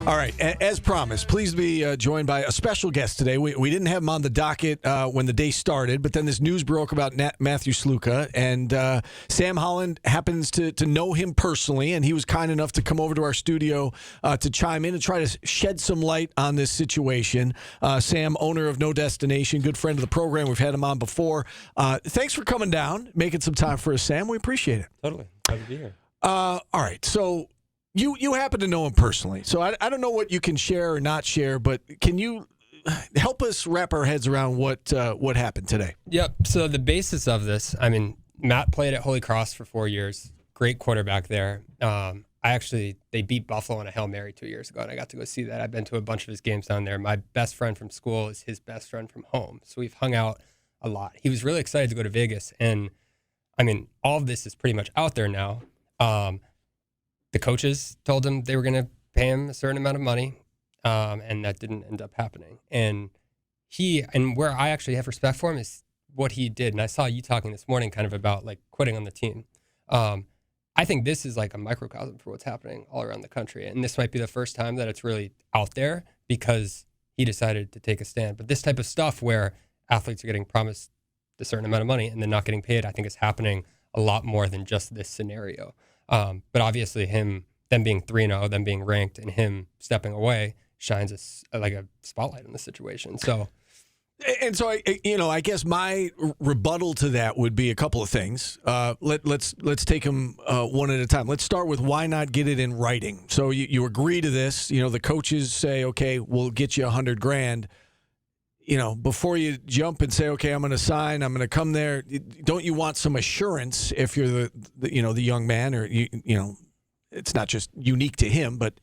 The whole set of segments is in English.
All right, as promised, please be joined by a special guest today. We didn't have him on the docket when the day started, but then this news broke about Matthew Sluka, and Sam Holland happens to know him personally, and he was kind enough to come over to our studio to chime in and try to shed some light on this situation. Sam, owner of NoDestination, good friend of the program. We've had him on before. Thanks for coming down, making some time for us, Sam. We appreciate it. Totally. Happy to be here. All right, so you happen to know him personally, so I don't know what you can share or not share, but can you help us wrap our heads around what happened today? Yep. So the basis of this, I mean, Matt played at Holy Cross for 4 years. Great quarterback there. They beat Buffalo on a Hail Mary 2 years ago, and I got to go see that. I've been to a bunch of his games down there. My best friend from school is his best friend from home, so we've hung out a lot. He was really excited to go to Vegas, and I mean, all of this is pretty much out there now. The coaches told him they were going to pay him a certain amount of money, and that didn't end up happening. And where I actually have respect for him is what he did. And I saw you talking this morning kind of about like quitting on the team. I think this is like a microcosm for what's happening all around the country. And this might be the first time that it's really out there because he decided to take a stand. But this type of stuff where athletes are getting promised a certain amount of money and then not getting paid, I think is happening a lot more than just this scenario. But obviously them being 3-0, them being ranked, and him stepping away shines a spotlight on the situation. So, I guess my rebuttal to that would be a couple of things. Let's take them one at a time. Let's start with why not get it in writing. So you agree to this. The coaches say, okay, we'll get you $100,000. Before you jump and say, okay, I'm going to sign, I'm going to come there, don't you want some assurance if you're the young man, or it's not just unique to him, but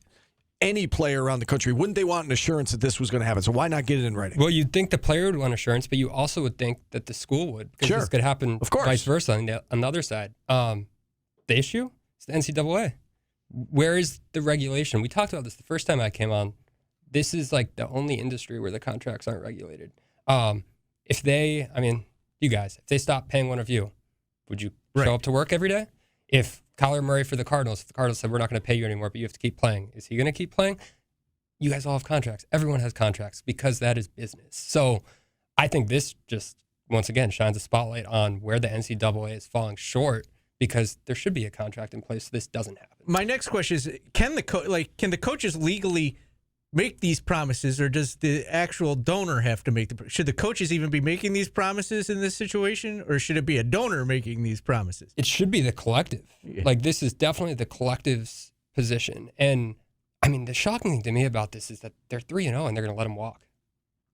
any player around the country, wouldn't they want an assurance that this was going to happen? So why not get it in writing? Well, you'd think the player would want assurance, but you also would think that the school would, because this could happen vice versa on the other side. The issue is the NCAA. Where is the regulation? We talked about this the first time I came on. This is like the only industry where the contracts aren't regulated. If they stop paying one of you, would you show up to work every day? If Kyler Murray for the Cardinals said, we're not going to pay you anymore, but you have to keep playing, is he going to keep playing? You guys all have contracts. Everyone has contracts because that is business. So I think this just, once again, shines a spotlight on where the NCAA is falling short, because there should be a contract in place so this doesn't happen. My next question is, can the coaches legally make these promises, or does the actual donor have to make should the coaches even be making these promises in this situation, or should it be a donor making these promises? It should be the collective. Yeah. Like, this is definitely the collective's position. And I mean, the shocking thing to me about this is that they're 3-0 and they're going to let him walk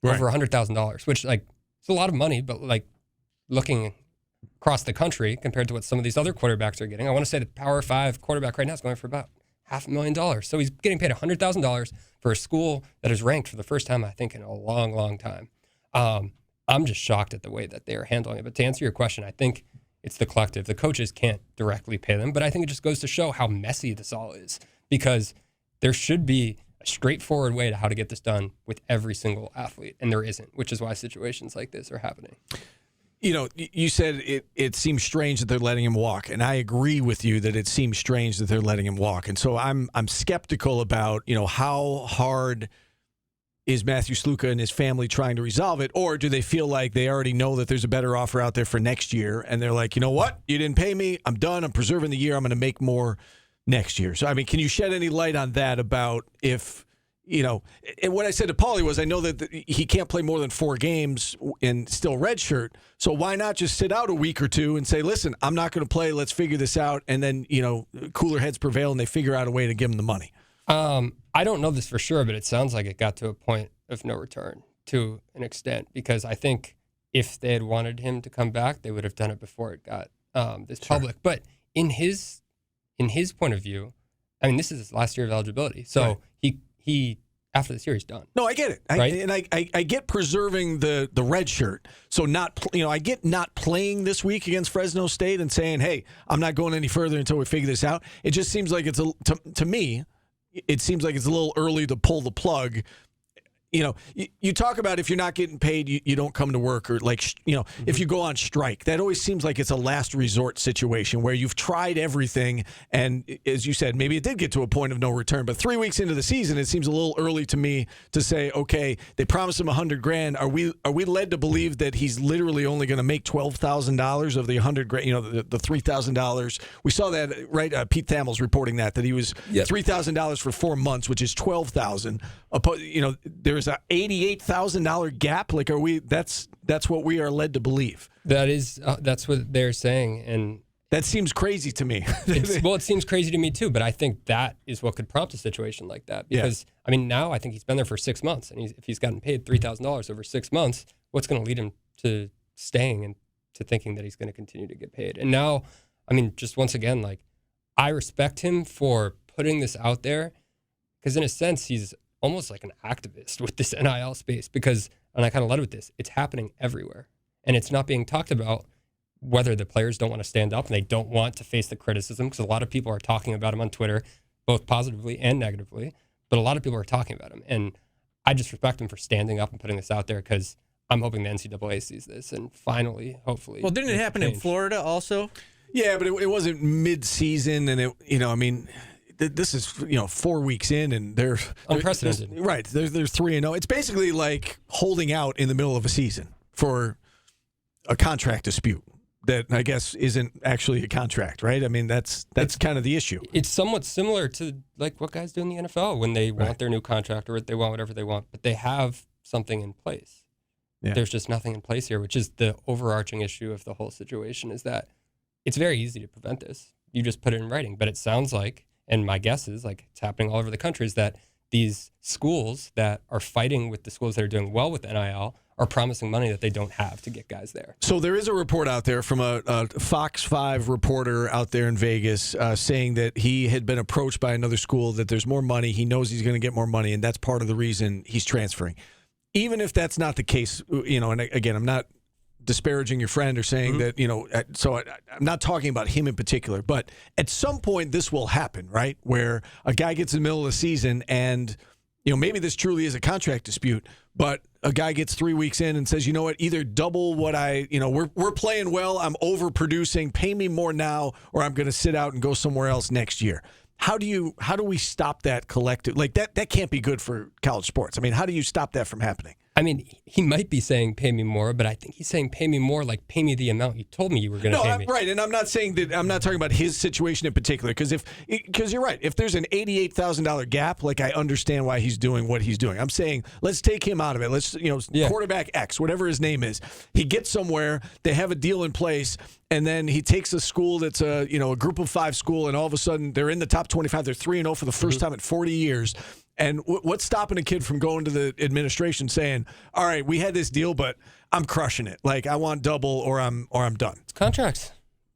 over $100,000, which it's a lot of money, but like looking across the country compared to what some of these other quarterbacks are getting, I want to say the Power 5 quarterback right now is going for about $500,000. So he's getting paid $100,000 for a school that is ranked for the first time, I think, in a long, long time. I'm just shocked at the way that they are handling it. But to answer your question, I think it's the collective. The coaches can't directly pay them, but I think it just goes to show how messy this all is, because there should be a straightforward way to how to get this done with every single athlete, and there isn't, which is why situations like this are happening. You said it seems strange that they're letting him walk, and I agree with you that it seems strange that they're letting him walk. And so I'm skeptical about, how hard is Matthew Sluka and his family trying to resolve it, or do they feel like they already know that there's a better offer out there for next year, and they're like, you know what, you didn't pay me, I'm done, I'm preserving the year, I'm going to make more next year. So, I mean, can you shed any light on that about if... and what I said to Paulie was, I know that he can't play more than 4 games and still redshirt. So why not just sit out a week or two and say, listen, I'm not going to play. Let's figure this out. And then, cooler heads prevail and they figure out a way to give him the money. I don't know this for sure, but it sounds like it got to a point of no return to an extent, because I think if they had wanted him to come back, they would have done it before it got this public. But in his point of view, I mean, this is his last year of eligibility. So he after this year, he's done. No, I get it. Right? I get preserving the red shirt. So I get not playing this week against Fresno State and saying, hey, I'm not going any further until we figure this out. It just seems like to me, it seems like it's a little early to pull the plug. you talk about if you're not getting paid, you don't come to work, or if you go on strike. That always seems like it's a last resort situation where you've tried everything, and as you said, maybe it did get to a point of no return. But 3 weeks into the season, it seems a little early to me to say, okay, they promised him $100,000. Are we led to believe that he's literally only going to make $12,000 of the $100,000? The $3,000. We saw that, right? Pete Thamel's reporting that he was $3,000 for 4 months, which is $12,000. There's a $88,000 gap. Like, that's what we are led to believe. That's what they're saying, and that seems crazy to me. It seems crazy to me too, but I think that is what could prompt a situation like that. Because now I think he's been there for 6 months, and if he's gotten paid $3,000 over 6 months, what's going to lead him to staying and to thinking that he's going to continue to get paid? And now, just once again, like, I respect him for putting this out there, because in a sense, he's almost like an activist with this NIL space, and I kind of led with this, it's happening everywhere. And it's not being talked about, whether the players don't want to stand up and they don't want to face the criticism, because a lot of people are talking about him on Twitter, both positively and negatively, but a lot of people are talking about him. And I just respect him for standing up and putting this out there, because I'm hoping the NCAA sees this and finally, hopefully. Well, didn't it happen in Florida also? Yeah, but it wasn't mid-season, and this is 4 weeks in, and they're unprecedented. Right, they're 3-0. It's basically like holding out in the middle of a season for a contract dispute that I guess isn't actually a contract, right? That's kind of the issue. It's somewhat similar to like what guys do in the NFL when they want their new contract, or they want whatever they want, but they have something in place. Yeah. There's just nothing in place here, which is the overarching issue of the whole situation, is that it's very easy to prevent this. You just put it in writing, but it sounds like, and my guess is, like, it's happening all over the country, is that these schools that are fighting with the schools that are doing well with NIL are promising money that they don't have to get guys there. So there is a report out there from a Fox 5 reporter out there in Vegas saying that he had been approached by another school, that there's more money. He knows he's going to get more money, and that's part of the reason he's transferring. Even if that's not the case, and again, I'm not disparaging your friend or saying that, so I'm not talking about him in particular, but at some point this will happen, right? Where a guy gets in the middle of the season and, maybe this truly is a contract dispute, but a guy gets 3 weeks in and says, you know what, either double what we're playing well, I'm overproducing, pay me more now, or I'm going to sit out and go somewhere else next year. How do we stop that collective? Like that can't be good for college sports. How do you stop that from happening? He might be saying pay me more, but I think he's saying pay me more, like pay me the amount you told me you were going to pay me. Right, and I'm not saying that. I'm not talking about his situation in particular, because you're right. If there's an $88,000 gap, like, I understand why he's doing what he's doing. I'm saying let's take him out of it. Let's quarterback X, whatever his name is, he gets somewhere, they have a deal in place, and then he takes a school that's a group of 5 school, and all of a sudden they're in the top 25. They're 3-0 for the first time in 40 years. And what's stopping a kid from going to the administration saying, all right, we had this deal, but I'm crushing it. Like, I want double, or I'm done. It's contracts.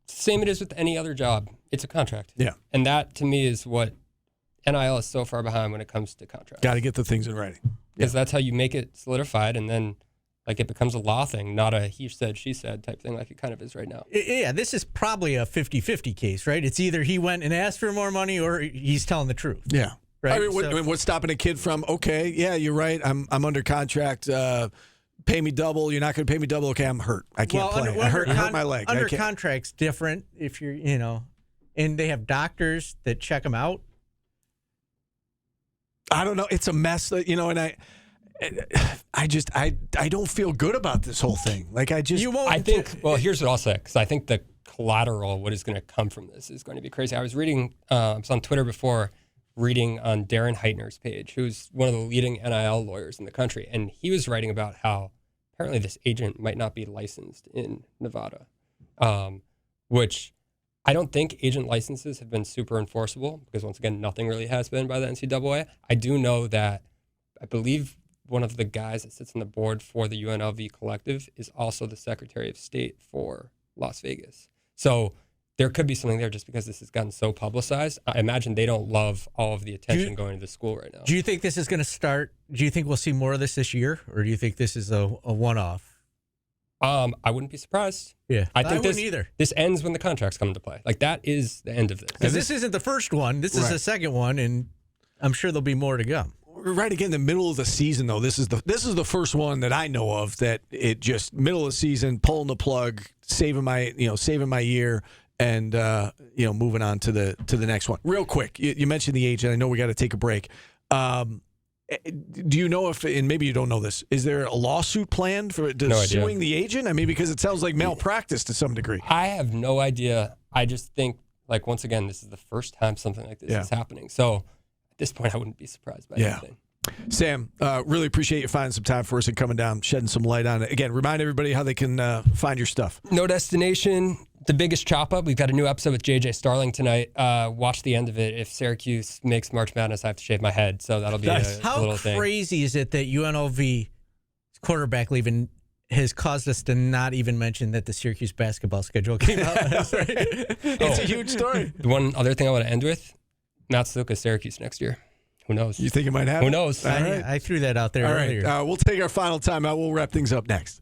Same it is with any other job. It's a contract. Yeah. And that, to me, is what NIL is so far behind when it comes to contracts. Got to get the things in writing. Because that's how you make it solidified, and then, like, it becomes a law thing, not a he said, she said type thing like it kind of is right now. Yeah, this is probably a 50-50 case, right? It's either he went and asked for more money, or he's telling the truth. Yeah. Right? What's stopping a kid from, okay, yeah, you're right, I'm under contract, pay me double, you're not going to pay me double, okay, I'm hurt, I can't play. I hurt my leg. Under contract's different if you're, and they have doctors that check them out. I don't know, it's a mess, and I don't feel good about this whole thing. Like, here's what I'll say, because I think the collateral, what is going to come from this, is going to be crazy. I was reading, I was on Twitter before, reading on Darren Heitner's page, who's one of the leading NIL lawyers in the country, and he was writing about how apparently this agent might not be licensed in Nevada, which I don't think agent licenses have been super enforceable, because once again, nothing really has been by the NCAA. I do know that I believe one of the guys that sits on the board for the UNLV collective is also the Secretary of State for Las Vegas. So there could be something there, just because this has gotten so publicized. I imagine they don't love all of the attention going to the school right now. Do you think this is going to start? Do you think we'll see more of this year, or do you think this is a one-off? I wouldn't be surprised. Yeah, I think wouldn't either. This ends when the contracts come into play. Like, that is the end of this. Because this isn't the first one. This is the second one, and I'm sure there'll be more to come. right again, the middle of the season though. This is the first one that I know of that it just middle of the season, pulling the plug, saving my year, and moving on to the next one. Real quick, you mentioned the agent. I know we got to take a break. Do you know if, and maybe you don't know this, is there a lawsuit planned for suing the agent? I mean, because it sounds like malpractice to some degree. I have no idea. I just think, like, once again, this is the first time something like this is happening. So at this point, I wouldn't be surprised by anything. Sam, really appreciate you finding some time for us and coming down, shedding some light on it. Again, remind everybody how they can find your stuff. No Destination, the biggest chop up. We've got a new episode with JJ Starling tonight. Watch the end of it. If Syracuse makes March Madness, I have to shave my head. So that'll be a little thing. How crazy is it that UNLV quarterback leaving has caused us to not even mention that the Syracuse basketball schedule came out? It's a huge story. The one other thing I want to end with, Matt Sluka, Syracuse next year. Who knows? You think it might happen? Who knows? I threw that out there earlier. All right. We'll take our final time out. We'll wrap things up next.